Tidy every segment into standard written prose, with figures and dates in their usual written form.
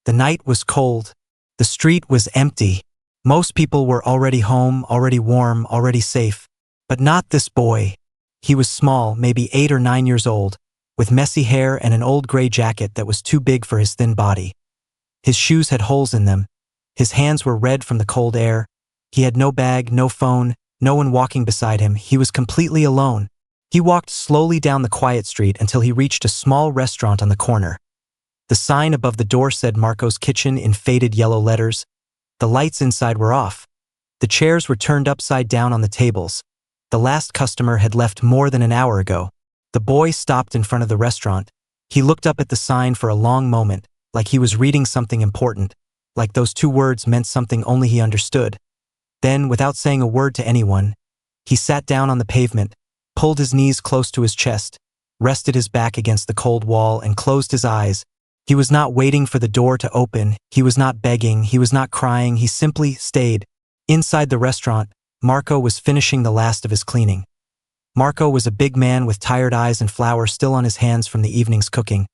The night was cold. The street was empty. Most people were already home, already warm, already safe. But not this boy. He was small, maybe 8 or 9 years old, with messy hair and an old gray jacket that was too big for his thin body. His shoes had holes in them. His hands were red from the cold air. He had no bag, no phone, no one walking beside him. He was completely alone. He walked slowly down the quiet street until he reached a small restaurant on the corner. The sign above the door said Marco's Kitchen in faded yellow letters. The lights inside were off. The chairs were turned upside down on the tables. The last customer had left more than an hour ago. The boy stopped in front of the restaurant. He looked up at the sign for a long moment, like he was reading something important, like those 2 words meant something only he understood. Then, without saying a word to anyone, he sat down on the pavement, pulled his knees close to his chest, rested his back against the cold wall, and closed his eyes. He was not waiting for the door to open. He was not begging. He was not crying. He simply stayed. Inside the restaurant, Marco was finishing the last of his cleaning. Marco was a big man with tired eyes and flour still on his hands from the evening's cooking.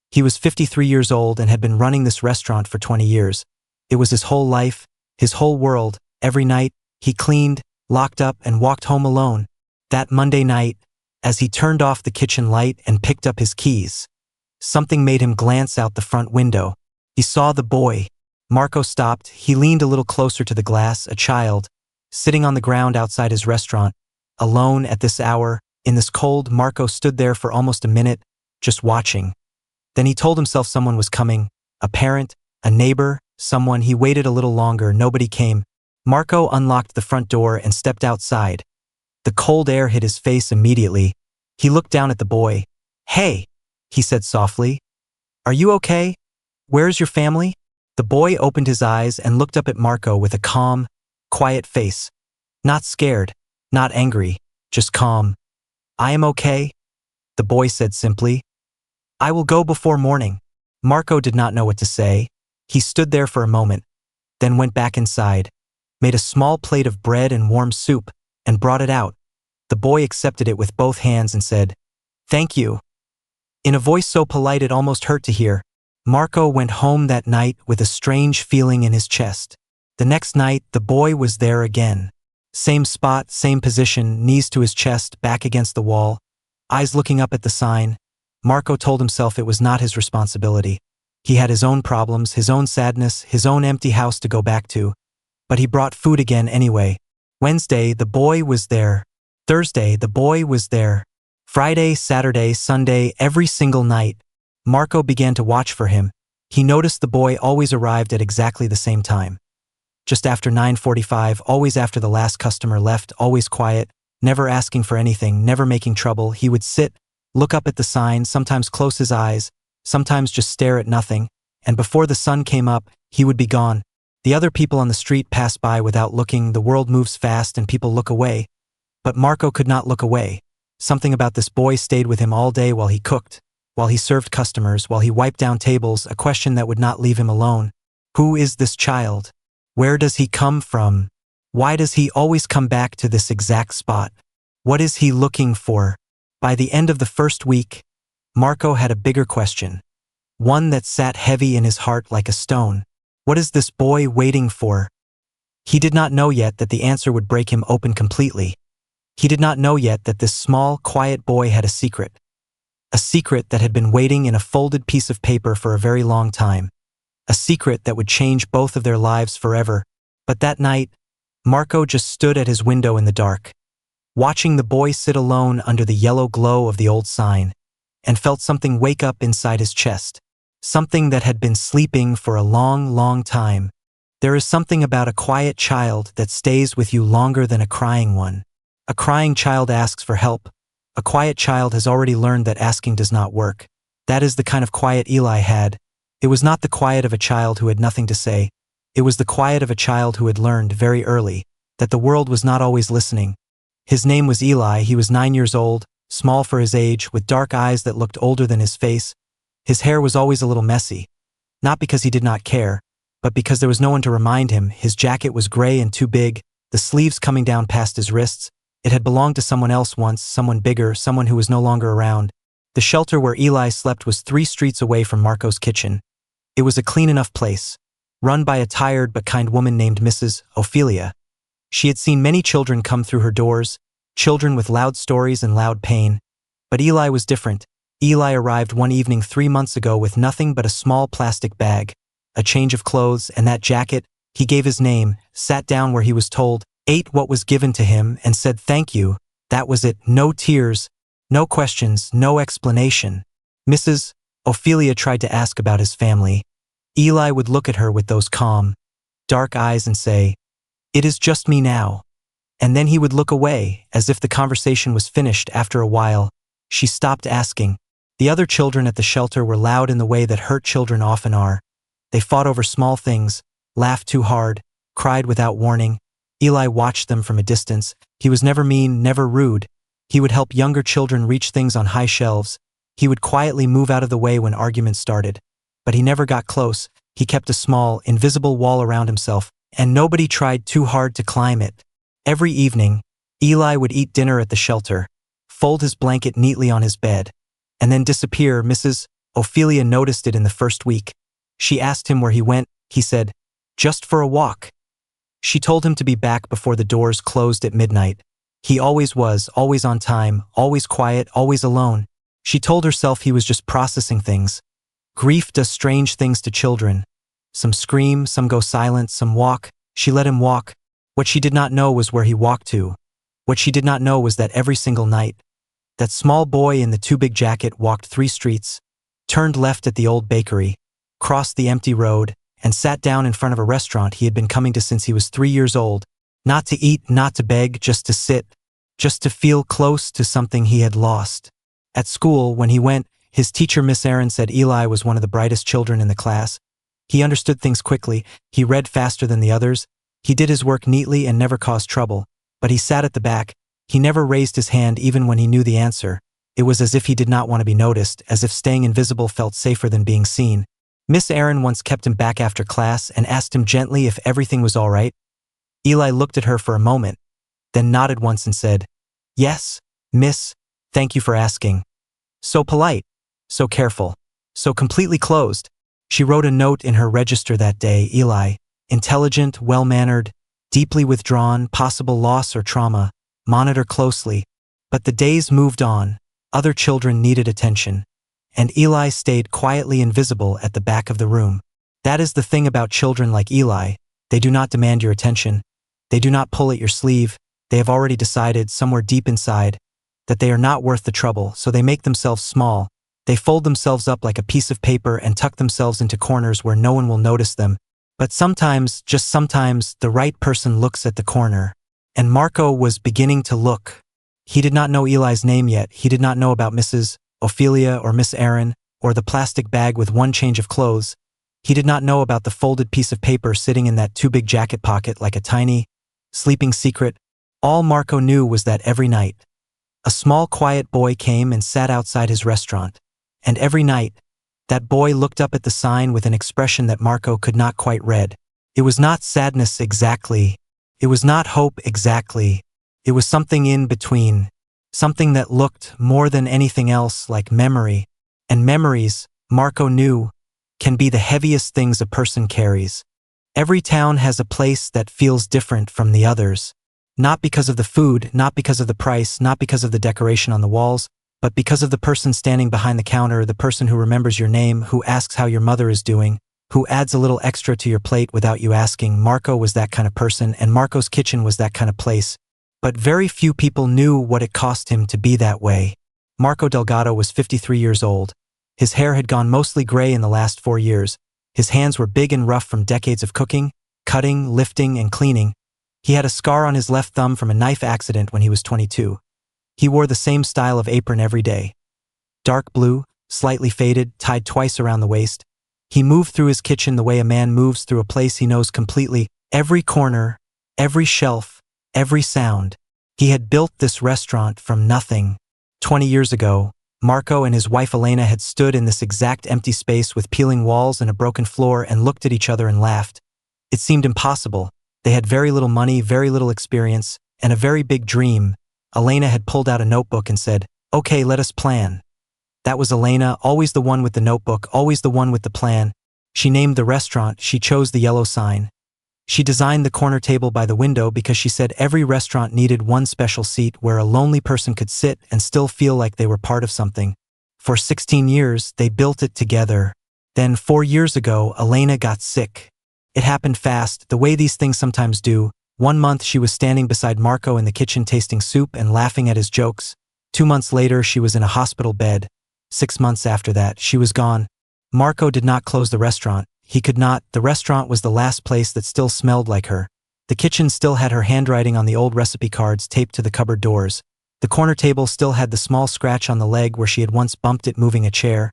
He was 53 years old and had been running this restaurant for 20 years. It was his whole life, his whole world. Every night, he cleaned, locked up, and walked home alone. That Monday night, as he turned off the kitchen light and picked up his keys, something made him glance out the front window. He saw the boy. Marco stopped. He leaned a little closer to the glass, a child, sitting on the ground outside his restaurant. Alone at this hour, in this cold, Marco stood there for almost a minute, just watching. Then he told himself someone was coming, a parent, a neighbor, someone. He waited a little longer. Nobody came. Marco unlocked the front door and stepped outside. The cold air hit his face immediately. He looked down at the boy. "Hey," he said softly. "Are you okay? Where's your family?" The boy opened his eyes and looked up at Marco with a calm, quiet face. Not scared, not angry, just calm. "I am okay," the boy said simply. "I will go before morning." Marco did not know what to say. He stood there for a moment, then went back inside, made a small plate of bread and warm soup, and brought it out. The boy accepted it with both hands and said, "Thank you," in a voice so polite it almost hurt to hear. Marco went home that night with a strange feeling in his chest. The next night, the boy was there again. Same spot, same position, knees to his chest, back against the wall, eyes looking up at the sign. Marco told himself it was not his responsibility. He had his own problems, his own sadness, his own empty house to go back to. But he brought food again anyway. Wednesday, the boy was there. Thursday, the boy was there. Friday, Saturday, Sunday, every single night. Marco began to watch for him. He noticed the boy always arrived at exactly the same time. Just after 9:45, always after the last customer left, always quiet, never asking for anything, never making trouble. He would sit, look up at the sign, sometimes close his eyes, sometimes just stare at nothing, and before the sun came up, he would be gone. The other people on the street passed by without looking. The world moves fast and people look away. But Marco could not look away. Something about this boy stayed with him all day while he cooked, while he served customers, while he wiped down tables, a question that would not leave him alone. Who is this child? Where does he come from? Why does he always come back to this exact spot? What is he looking for? By the end of the first week, Marco had a bigger question, one that sat heavy in his heart like a stone. What is this boy waiting for? He did not know yet that the answer would break him open completely. He did not know yet that this small, quiet boy had a secret that had been waiting in a folded piece of paper for a very long time, a secret that would change both of their lives forever. But that night, Marco just stood at his window in the dark, watching the boy sit alone under the yellow glow of the old sign, and felt something wake up inside his chest, something that had been sleeping for a long, long time. There is something about a quiet child that stays with you longer than a crying one. A crying child asks for help. A quiet child has already learned that asking does not work. That is the kind of quiet Eli had. It was not the quiet of a child who had nothing to say. It was the quiet of a child who had learned very early that the world was not always listening. His name was Eli. He was 9 years old, small for his age, with dark eyes that looked older than his face. His hair was always a little messy, not because he did not care, but because there was no one to remind him. His jacket was gray and too big, the sleeves coming down past his wrists. It had belonged to someone else once, someone bigger, someone who was no longer around. The shelter where Eli slept was 3 streets away from Marco's kitchen. It was a clean enough place, run by a tired but kind woman named Mrs. Ophelia. She had seen many children come through her doors, children with loud stories and loud pain. But Eli was different. Eli arrived one evening 3 months ago with nothing but a small plastic bag, a change of clothes, and that jacket. He gave his name, sat down where he was told, ate what was given to him, and said thank you. That was it. No tears, no questions, no explanation. Mrs. Ophelia tried to ask about his family. Eli would look at her with those calm, dark eyes and say, "It is just me now." And then he would look away, as if the conversation was finished. After a while, she stopped asking. The other children at the shelter were loud in the way that hurt children often are. They fought over small things, laughed too hard, cried without warning. Eli watched them from a distance. He was never mean, never rude. He would help younger children reach things on high shelves. He would quietly move out of the way when arguments started. But he never got close. He kept a small, invisible wall around himself, and nobody tried too hard to climb it. Every evening, Eli would eat dinner at the shelter, fold his blanket neatly on his bed, and then disappear. Mrs. Ophelia noticed it in the first week. She asked him where he went. He said, "Just for a walk." She told him to be back before the doors closed at midnight. He always was, always on time, always quiet, always alone. She told herself he was just processing things. Grief does strange things to children. Some scream, some go silent, some walk. She let him walk. What she did not know was where he walked to. What she did not know was that every single night, that small boy in the too big jacket walked 3 streets, turned left at the old bakery, crossed the empty road, and sat down in front of a restaurant he had been coming to since he was 3 years old. Not to eat, not to beg, just to sit, just to feel close to something he had lost. At school, when he went, his teacher, Miss Aaron, said Eli was one of the brightest children in the class. He understood things quickly, he read faster than the others, he did his work neatly and never caused trouble, but he sat at the back. He never raised his hand even when he knew the answer. It was as if he did not want to be noticed, as if staying invisible felt safer than being seen. Miss Aaron once kept him back after class and asked him gently if everything was all right. Eli looked at her for a moment, then nodded once and said, "Yes, miss, thank you for asking." So polite, so careful, so completely closed. She wrote a note in her register that day, Eli, intelligent, well-mannered, deeply withdrawn, possible loss or trauma, monitor closely. But the days moved on, other children needed attention, and Eli stayed quietly invisible at the back of the room. That is the thing about children like Eli, they do not demand your attention, they do not pull at your sleeve, they have already decided somewhere deep inside that they are not worth the trouble, so they make themselves small. They fold themselves up like a piece of paper and tuck themselves into corners where no one will notice them. But sometimes, just sometimes, the right person looks at the corner. And Marco was beginning to look. He did not know Eli's name yet. He did not know about Mrs. Ophelia or Miss Aaron or the plastic bag with one change of clothes. He did not know about the folded piece of paper sitting in that too big jacket pocket like a tiny, sleeping secret. All Marco knew was that every night, a small quiet boy came and sat outside his restaurant. And every night, that boy looked up at the sign with an expression that Marco could not quite read. It was not sadness exactly. It was not hope exactly. It was something in between. Something that looked, more than anything else, like memory. And memories, Marco knew, can be the heaviest things a person carries. Every town has a place that feels different from the others. Not because of the food, not because of the price, not because of the decoration on the walls, but because of the person standing behind the counter, the person who remembers your name, who asks how your mother is doing, who adds a little extra to your plate without you asking. Marco was that kind of person, and Marco's kitchen was that kind of place. But very few people knew what it cost him to be that way. Marco Delgado was 53 years old. His hair had gone mostly gray in the last 4 years. His hands were big and rough from decades of cooking, cutting, lifting, and cleaning. He had a scar on his left thumb from a knife accident when he was 22. He wore the same style of apron every day. Dark blue, slightly faded, tied twice around the waist. He moved through his kitchen the way a man moves through a place he knows completely. Every corner, every shelf, every sound. He had built this restaurant from nothing. 20 years ago, Marco and his wife Elena had stood in this exact empty space with peeling walls and a broken floor and looked at each other and laughed. It seemed impossible. They had very little money, very little experience, and a very big dream. Elena had pulled out a notebook and said, "Okay, let us plan." That was Elena, always the one with the notebook, always the one with the plan. She named the restaurant, she chose the yellow sign. She designed the corner table by the window because she said every restaurant needed one special seat where a lonely person could sit and still feel like they were part of something. For 16 years, they built it together. Then 4 years ago, Elena got sick. It happened fast, the way these things sometimes do. 1 month she was standing beside Marco in the kitchen tasting soup and laughing at his jokes. 2 months later, she was in a hospital bed. 6 months after that, she was gone. Marco did not close the restaurant. He could not. The restaurant was the last place that still smelled like her. The kitchen still had her handwriting on the old recipe cards taped to the cupboard doors. The corner table still had the small scratch on the leg where she had once bumped it moving a chair.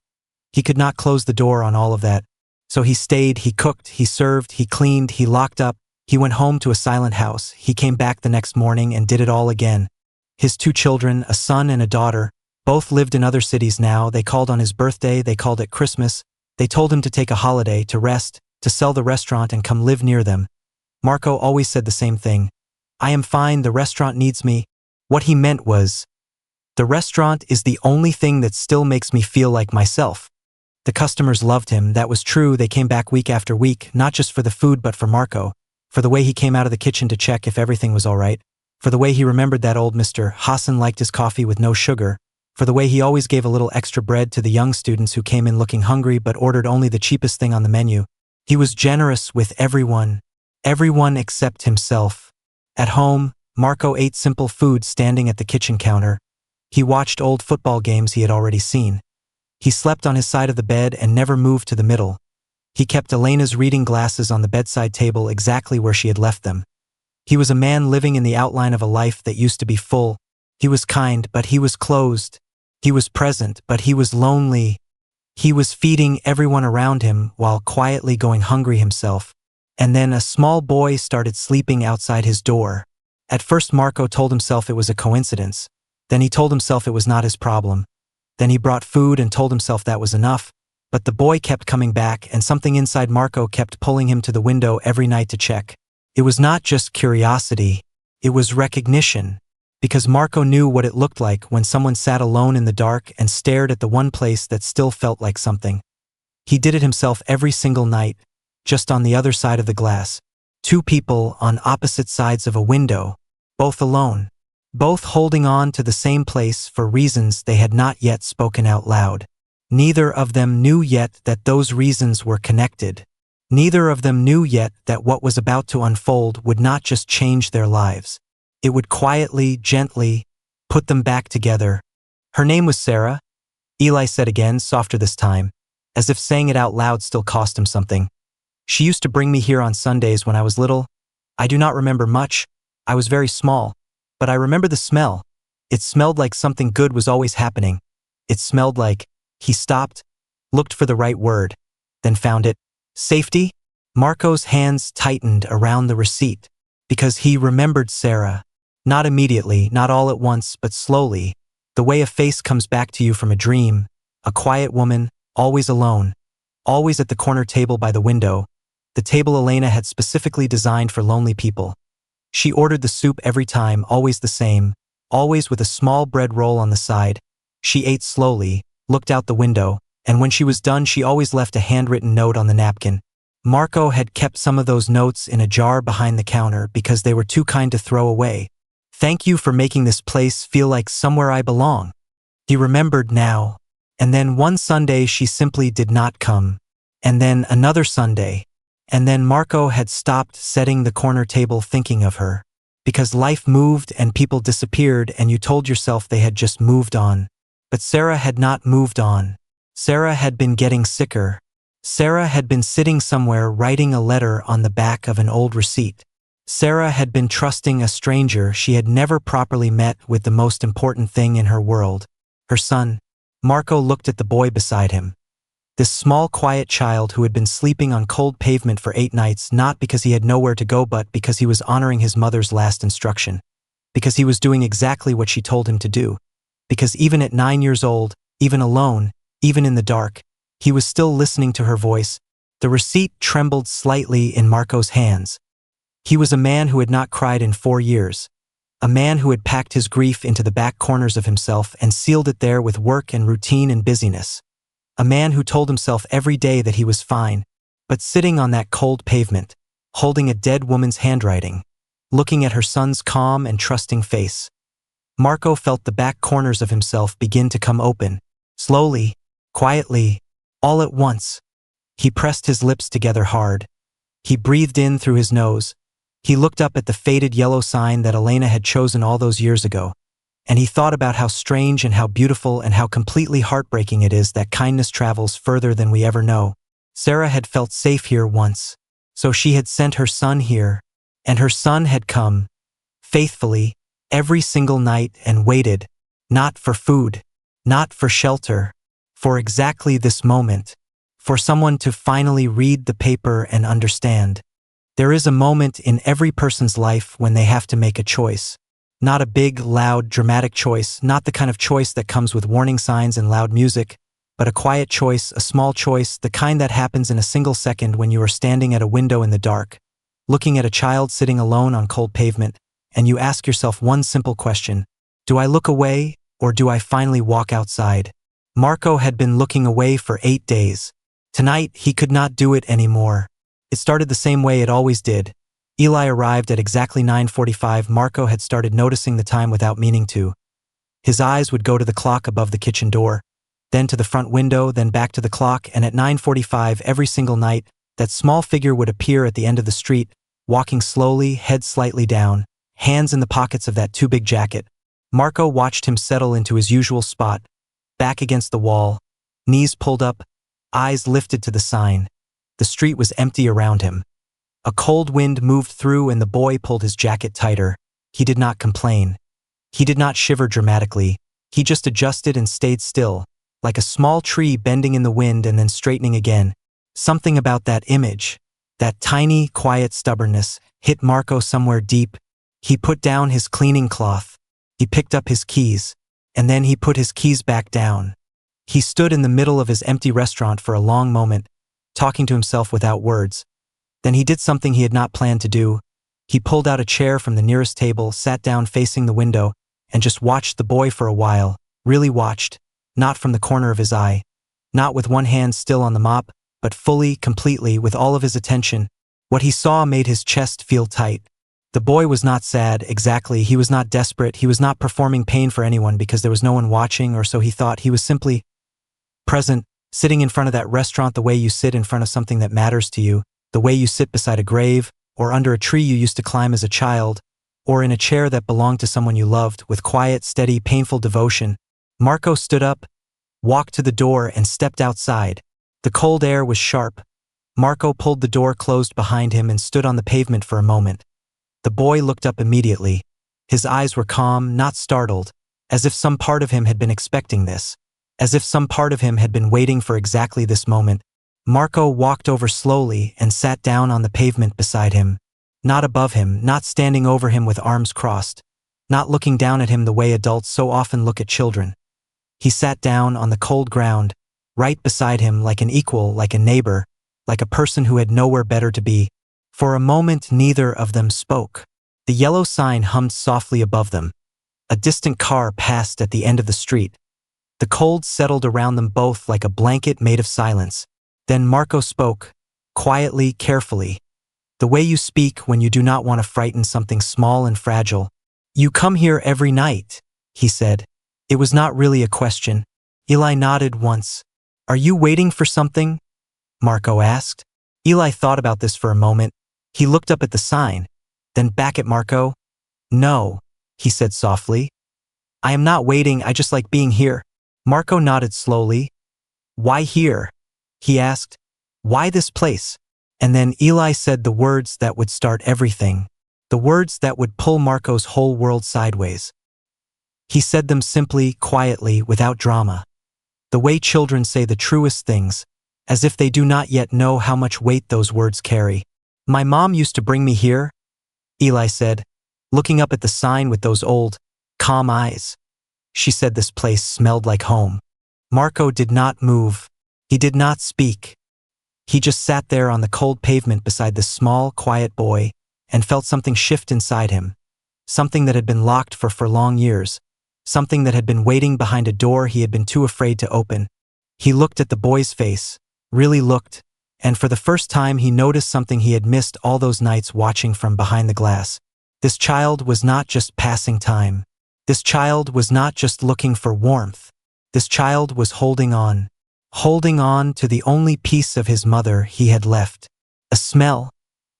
He could not close the door on all of that. So he stayed, he cooked, he served, he cleaned, he locked up. He went home to a silent house. He came back the next morning and did it all again. His 2 children, a son and a daughter, both lived in other cities now. They called on his birthday, they called it Christmas. They told him to take a holiday, to rest, to sell the restaurant and come live near them. Marco always said the same thing. I am fine, the restaurant needs me. What he meant was, the restaurant is the only thing that still makes me feel like myself. The customers loved him, that was true. They came back week after week, not just for the food but for Marco, for the way he came out of the kitchen to check if everything was all right, for the way he remembered that old Mr. Hassan liked his coffee with no sugar, for the way he always gave a little extra bread to the young students who came in looking hungry but ordered only the cheapest thing on the menu. He was generous with everyone except himself. At home, Marco ate simple food standing at the kitchen counter. He watched old football games he had already seen. He slept on his side of the bed and never moved to the middle. He kept Elena's reading glasses on the bedside table exactly where she had left them. He was a man living in the outline of a life that used to be full. He was kind, but he was closed. He was present, but he was lonely. He was feeding everyone around him while quietly going hungry himself. And then a small boy started sleeping outside his door. At first Marco told himself it was a coincidence. Then he told himself it was not his problem. Then he brought food and told himself that was enough. But the boy kept coming back and something inside Marco kept pulling him to the window every night to check. It was not just curiosity. It was recognition. Because Marco knew what it looked like when someone sat alone in the dark and stared at the one place that still felt like something. He did it himself every single night, just on the other side of the glass. 2 people on opposite sides of a window, both alone, both holding on to the same place for reasons they had not yet spoken out loud. Neither of them knew yet that those reasons were connected. Neither of them knew yet that what was about to unfold would not just change their lives. It would quietly, gently, put them back together. Her name was Sarah, Eli said again, softer this time, as if saying it out loud still cost him something. She used to bring me here on Sundays when I was little. I do not remember much. I was very small. But I remember the smell. It smelled like something good was always happening. It smelled like, he stopped, looked for the right word, then found it. Safety? Marco's hands tightened around the receipt, because he remembered Sarah. Not immediately, not all at once, but slowly, the way a face comes back to you from a dream, a quiet woman, always alone, always at the corner table by the window, the table Elena had specifically designed for lonely people. She ordered the soup every time, always the same, always with a small bread roll on the side. She ate slowly, looked out the window, and when she was done she always left a handwritten note on the napkin. Marco had kept some of those notes in a jar behind the counter because they were too kind to throw away. Thank you for making this place feel like somewhere I belong. He remembered now. And then one Sunday she simply did not come. And then another Sunday. And then Marco had stopped setting the corner table thinking of her. Because life moved and people disappeared and you told yourself they had just moved on. But Sarah had not moved on. Sarah had been getting sicker. Sarah had been sitting somewhere writing a letter on the back of an old receipt. Sarah had been trusting a stranger she had never properly met with the most important thing in her world, her son. Marco looked at the boy beside him. This small, quiet child who had been sleeping on cold pavement for 8 nights, not because he had nowhere to go but because he was honoring his mother's last instruction. Because he was doing exactly what she told him to do. Because even at 9 years old, even alone, even in the dark, he was still listening to her voice. The receipt trembled slightly in Marco's hands. He was a man who had not cried in 4 years. A man who had packed his grief into the back corners of himself and sealed it there with work and routine and busyness. A man who told himself every day that he was fine. but sitting on that cold pavement, holding a dead woman's handwriting, looking at her son's calm and trusting face. Marco felt the back corners of himself begin to come open, slowly, quietly, all at once. He pressed his lips together hard. He breathed in through his nose. He looked up at the faded yellow sign that Elena had chosen all those years ago, and he thought about how strange and how beautiful and how completely heartbreaking it is that kindness travels further than we ever know. Sarah had felt safe here once, so she had sent her son here, and her son had come, faithfully, every single night and waited, not for food, not for shelter, for exactly this moment, for someone to finally read the paper and understand. There is a moment in every person's life when they have to make a choice. Not a big, loud, dramatic choice, not the kind of choice that comes with warning signs and loud music, but a quiet choice, a small choice, the kind that happens in a single second when you are standing at a window in the dark, looking at a child sitting alone on cold pavement, and you ask yourself one simple question: do I look away, or do I finally walk outside? Marco had been looking away for 8 days. Tonight, he could not do it anymore. It started the same way it always did. Eli arrived at exactly 9:45. Marco had started noticing the time without meaning to. His eyes would go to the clock above the kitchen door, then to the front window, then back to the clock, and at 9:45 every single night, that small figure would appear at the end of the street, walking slowly, head slightly down, hands in the pockets of that too-big jacket. Marco watched him settle into his usual spot, back against the wall, knees pulled up, eyes lifted to the sign. The street was empty around him. A cold wind moved through and the boy pulled his jacket tighter. He did not complain. He did not shiver dramatically. He just adjusted and stayed still, like a small tree bending in the wind and then straightening again. Something about that image, that tiny, quiet stubbornness, hit Marco somewhere deep. He put down his cleaning cloth. He picked up his keys, and then he put his keys back down. He stood in the middle of his empty restaurant for a long moment, talking to himself without words. Then he did something he had not planned to do. He pulled out a chair from the nearest table, sat down facing the window, and just watched the boy for a while, really watched, not from the corner of his eye, not with one hand still on the mop, but fully, completely, with all of his attention. What he saw made his chest feel tight. The boy was not sad, exactly, he was not desperate, he was not performing pain for anyone because there was no one watching, or so he thought. He was simply present, sitting in front of that restaurant the way you sit in front of something that matters to you, the way you sit beside a grave, or under a tree you used to climb as a child, or in a chair that belonged to someone you loved, with quiet, steady, painful devotion. Marco stood up, walked to the door, and stepped outside. The cold air was sharp. Marco pulled the door closed behind him and stood on the pavement for a moment. The boy looked up immediately. His eyes were calm, not startled, as if some part of him had been expecting this, as if some part of him had been waiting for exactly this moment. Marco walked over slowly and sat down on the pavement beside him, not above him, not standing over him with arms crossed, not looking down at him the way adults so often look at children. He sat down on the cold ground, right beside him, like an equal, like a neighbor, like a person who had nowhere better to be. For a moment neither of them spoke. The yellow sign hummed softly above them. A distant car passed at the end of the street. The cold settled around them both like a blanket made of silence. Then Marco spoke, quietly, carefully. The way you speak when you do not want to frighten something small and fragile. You come here every night, he said. It was not really a question. Eli nodded once. Are you waiting for something? Marco asked. Eli thought about this for a moment. He looked up at the sign, then back at Marco. No, he said softly. I am not waiting, I just like being here. Marco nodded slowly. Why here? He asked. Why this place? And then Eli said the words that would start everything, the words that would pull Marco's whole world sideways. He said them simply, quietly, without drama. The way children say the truest things, as if they do not yet know how much weight those words carry. My mom used to bring me here, Eli said, looking up at the sign with those old, calm eyes. She said this place smelled like home. Marco did not move. He did not speak. He just sat there on the cold pavement beside this small, quiet boy and felt something shift inside him. Something that had been locked for long years. Something that had been waiting behind a door he had been too afraid to open. He looked at the boy's face, really looked, And for the first time he noticed something he had missed all those nights watching from behind the glass. This child was not just passing time. This child was not just looking for warmth. This child was holding on to the only piece of his mother he had left. A smell,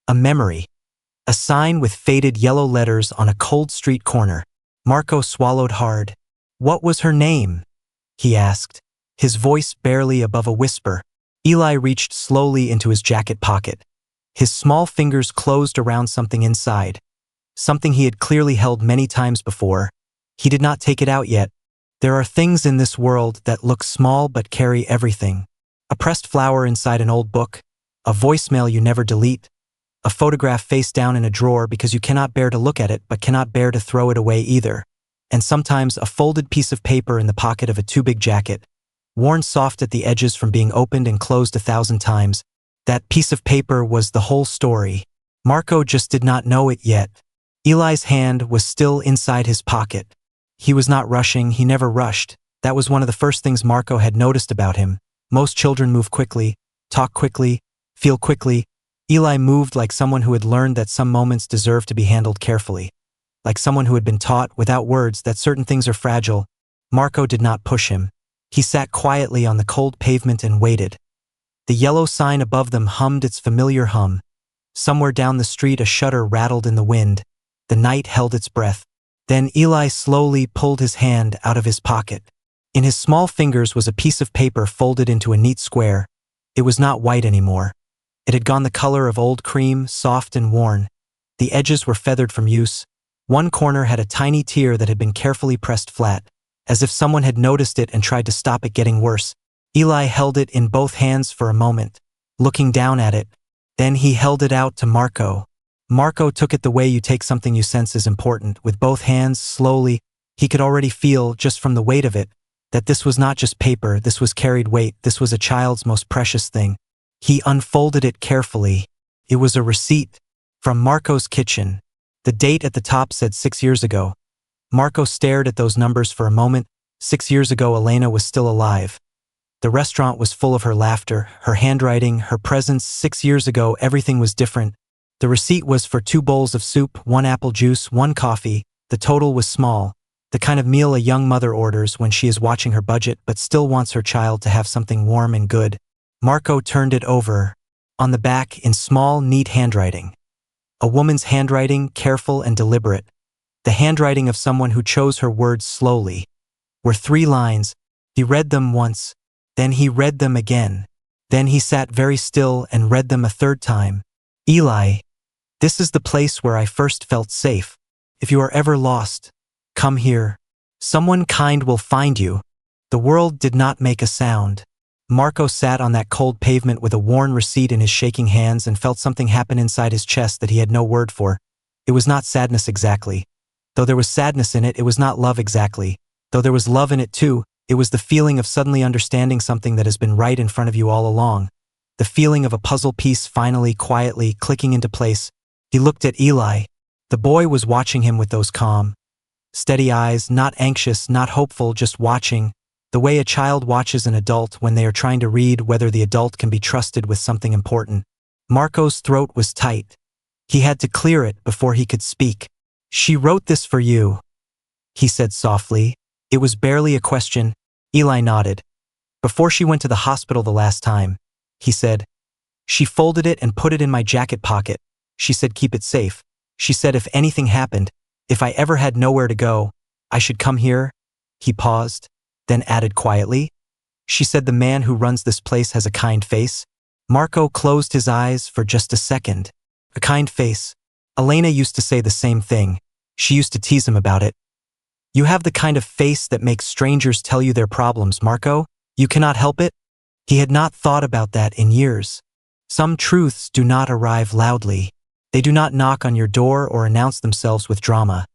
a memory, a sign with faded yellow letters on a cold street corner. Marco swallowed hard. What was her name? He asked, his voice barely above a whisper. Eli reached slowly into his jacket pocket. His small fingers closed around something inside. Something he had clearly held many times before. He did not take it out yet. There are things in this world that look small but carry everything. A pressed flower inside an old book, a voicemail you never delete, a photograph face down in a drawer because you cannot bear to look at it but cannot bear to throw it away either, and sometimes a folded piece of paper in the pocket of a too-big jacket, worn soft at the edges from being opened and closed 1,000 times. That piece of paper was the whole story. Marco just did not know it yet. Eli's hand was still inside his pocket. He was not rushing, he never rushed. That was one of the first things Marco had noticed about him. Most children move quickly, talk quickly, feel quickly. Eli moved like someone who had learned that some moments deserve to be handled carefully. Like someone who had been taught, without words, that certain things are fragile. Marco did not push him. He sat quietly on the cold pavement and waited. The yellow sign above them hummed its familiar hum. Somewhere down the street a shutter rattled in the wind. The night held its breath. Then Eli slowly pulled his hand out of his pocket. In his small fingers was a piece of paper folded into a neat square. It was not white anymore. It had gone the color of old cream, soft and worn. The edges were feathered from use. One corner had a tiny tear that had been carefully pressed flat, as if someone had noticed it and tried to stop it getting worse. Eli held it in both hands for a moment, looking down at it. Then he held it out to Marco. Marco took it the way you take something you sense is important, with both hands, slowly. He could already feel, just from the weight of it, that this was not just paper, this was carried weight, this was a child's most precious thing. He unfolded it carefully. It was a receipt from Marco's kitchen. The date at the top said 6 years ago. Marco stared at those numbers for a moment. 6 years ago, Elena was still alive. The restaurant was full of her laughter, her handwriting, her presence. 6 years ago, everything was different. The receipt was for 2 bowls of soup, 1 apple juice, 1 coffee. The total was small, the kind of meal a young mother orders when she is watching her budget but still wants her child to have something warm and good. Marco turned it over. On the back, in small, neat handwriting. A woman's handwriting, careful and deliberate. The handwriting of someone who chose her words slowly. Were 3 lines. He read them once. Then he read them again. Then he sat very still and read them a 3rd time. Eli, this is the place where I first felt safe. If you are ever lost, come here. Someone kind will find you. The world did not make a sound. Marco sat on that cold pavement with a worn receipt in his shaking hands and felt something happen inside his chest that he had no word for. It was not sadness exactly. Though there was sadness in it, it was not love exactly. Though there was love in it too, it was the feeling of suddenly understanding something that has been right in front of you all along. The feeling of a puzzle piece finally, quietly clicking into place. He looked at Eli. The boy was watching him with those calm, steady eyes, not anxious, not hopeful, just watching, the way a child watches an adult when they are trying to read whether the adult can be trusted with something important. Marco's throat was tight. He had to clear it before he could speak. She wrote this for you, he said softly. It was barely a question. Eli nodded. Before she went to the hospital the last time, he said. She folded it and put it in my jacket pocket. She said keep it safe. She said if anything happened, if I ever had nowhere to go, I should come here. He paused, then added quietly. She said the man who runs this place has a kind face. Marco closed his eyes for just a second. A kind face. Elena used to say the same thing. She used to tease him about it. You have the kind of face that makes strangers tell you their problems, Marco. You cannot help it. He had not thought about that in years. Some truths do not arrive loudly. They do not knock on your door or announce themselves with drama.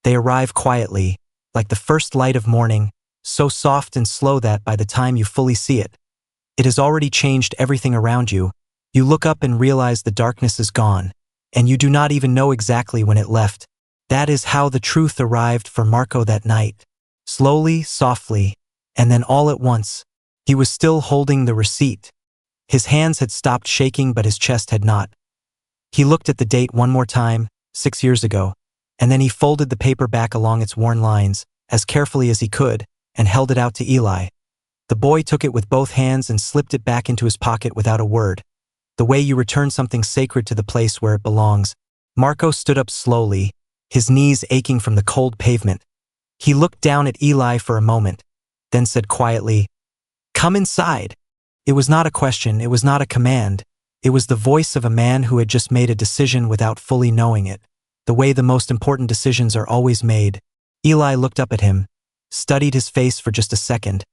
They arrive quietly, like the first light of morning, so soft and slow that by the time you fully see it, it has already changed everything around you. You look up and realize the darkness is gone, and you do not even know exactly when it left. That is how the truth arrived for Marco that night. Slowly, softly, and then all at once. He was still holding the receipt. His hands had stopped shaking, but his chest had not. He looked at the date one more time, 6 years ago, and then he folded the paper back along its worn lines, as carefully as he could, and held it out to Eli. The boy took it with both hands and slipped it back into his pocket without a word. The way you return something sacred to the place where it belongs. Marco stood up slowly, his knees aching from the cold pavement. He looked down at Eli for a moment, then said quietly, "Come inside." It was not a question, it was not a command. It was the voice of a man who had just made a decision without fully knowing it. The way the most important decisions are always made. Eli looked up at him, studied his face for just a second,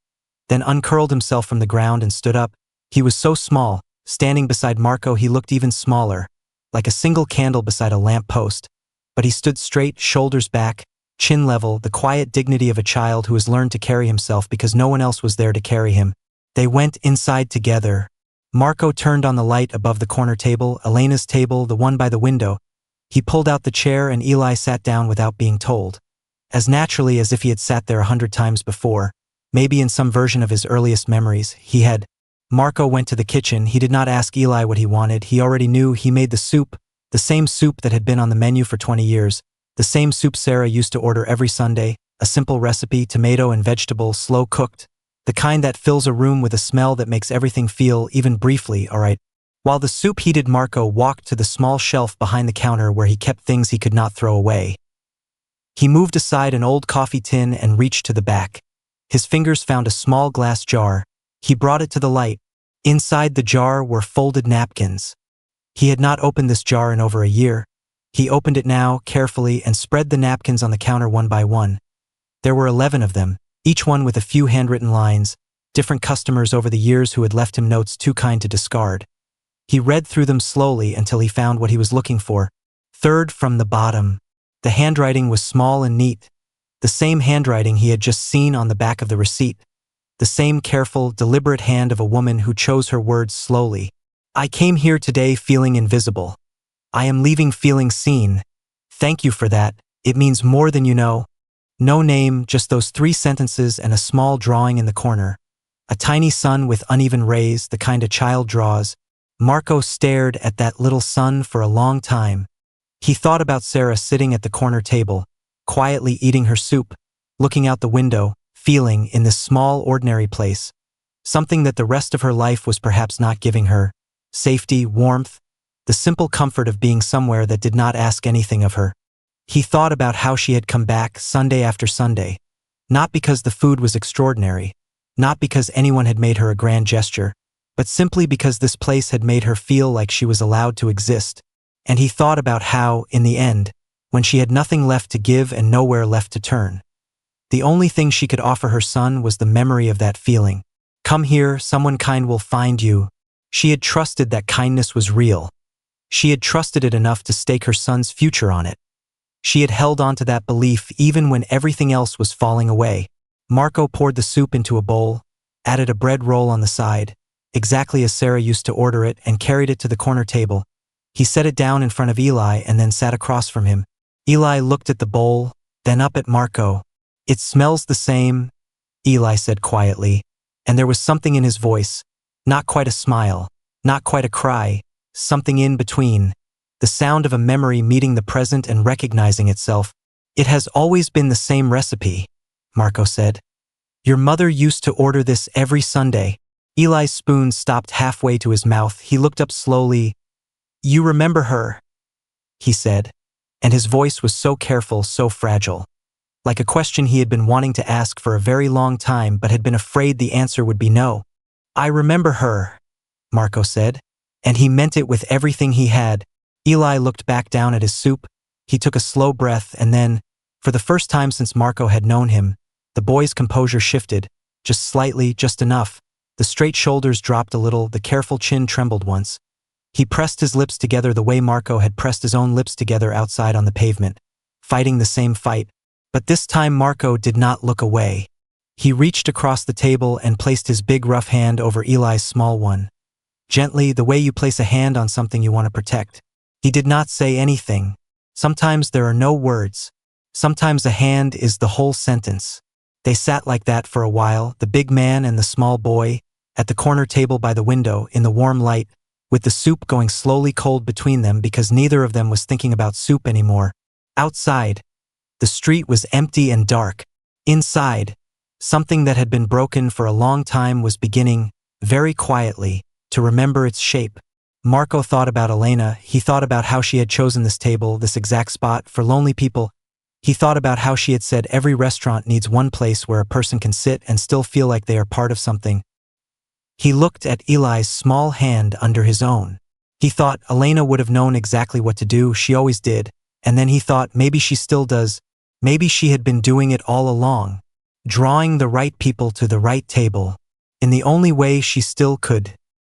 then uncurled himself from the ground and stood up. He was so small, standing beside Marco he looked even smaller, like a single candle beside a lamp post. But he stood straight, shoulders back, chin level, the quiet dignity of a child who has learned to carry himself because no one else was there to carry him. They went inside together. Marco turned on the light above the corner table, Elena's table, the one by the window. He pulled out the chair and Eli sat down without being told. As naturally as if he had sat there 100 times before, maybe in some version of his earliest memories, he had. Marco went to the kitchen. He did not ask Eli what he wanted. He already knew. He made the soup, the same soup that had been on the menu for 20 years, the same soup Sarah used to order every Sunday, a simple recipe, tomato and vegetable, slow cooked, the kind that fills a room with a smell that makes everything feel, even briefly, all right. While the soup heated, Marco walked to the small shelf behind the counter where he kept things he could not throw away. He moved aside an old coffee tin and reached to the back. His fingers found a small glass jar. He brought it to the light. Inside the jar were folded napkins. He had not opened this jar in over a year. He opened it now, carefully, and spread the napkins on the counter one by one. There were 11 of them, each one with a few handwritten lines, different customers over the years who had left him notes too kind to discard. He read through them slowly until he found what he was looking for. Third from the bottom. The handwriting was small and neat. The same handwriting he had just seen on the back of the receipt. The same careful, deliberate hand of a woman who chose her words slowly. "I came here today feeling invisible. I am leaving feeling seen. Thank you for that. It means more than you know." No name, just those 3 sentences and a small drawing in the corner. A tiny sun with uneven rays, the kind a child draws. Marco stared at that little sun for a long time. He thought about Sarah sitting at the corner table, quietly eating her soup, looking out the window, feeling, in this small, ordinary place, something that the rest of her life was perhaps not giving her: safety, warmth, the simple comfort of being somewhere that did not ask anything of her. He thought about how she had come back Sunday after Sunday, not because the food was extraordinary, not because anyone had made her a grand gesture, but simply because this place had made her feel like she was allowed to exist. And he thought about how, in the end, when she had nothing left to give and nowhere left to turn, the only thing she could offer her son was the memory of that feeling. Come here, someone kind will find you. She had trusted that kindness was real. She had trusted it enough to stake her son's future on it. She had held on to that belief even when everything else was falling away. Marco poured the soup into a bowl, added a bread roll on the side, exactly as Sarah used to order it, and carried it to the corner table. He set it down in front of Eli and then sat across from him. Eli looked at the bowl, then up at Marco. "It smells the same," Eli said quietly, and there was something in his voice, not quite a smile, not quite a cry, something in between. The sound of a memory meeting the present and recognizing itself. "It has always been the same recipe," Marco said. "Your mother used to order this every Sunday." Eli's spoon stopped halfway to his mouth. He looked up slowly. "You remember her?" he said, and his voice was so careful, so fragile. Like a question he had been wanting to ask for a very long time but had been afraid the answer would be no. "I remember her," Marco said, and he meant it with everything he had. Eli looked back down at his soup. He took a slow breath and then, for the first time since Marco had known him, the boy's composure shifted, just slightly, just enough. The straight shoulders dropped a little, the careful chin trembled once. He pressed his lips together the way Marco had pressed his own lips together outside on the pavement, fighting the same fight. But this time Marco did not look away. He reached across the table and placed his big rough hand over Eli's small one. Gently, the way you place a hand on something you want to protect. He did not say anything. Sometimes there are no words. Sometimes a hand is the whole sentence. They sat like that for a while, the big man and the small boy, at the corner table by the window, in the warm light, with the soup going slowly cold between them because neither of them was thinking about soup anymore. Outside, the street was empty and dark. Inside, something that had been broken for a long time was beginning, very quietly, to remember its shape. Marco thought about Elena. He thought about how she had chosen this table, this exact spot, for lonely people. He thought about how she had said every restaurant needs one place where a person can sit and still feel like they are part of something. He looked at Eli's small hand under his own. He thought Elena would have known exactly what to do, she always did, and then he thought maybe she still does, maybe she had been doing it all along, drawing the right people to the right table, in the only way she still could.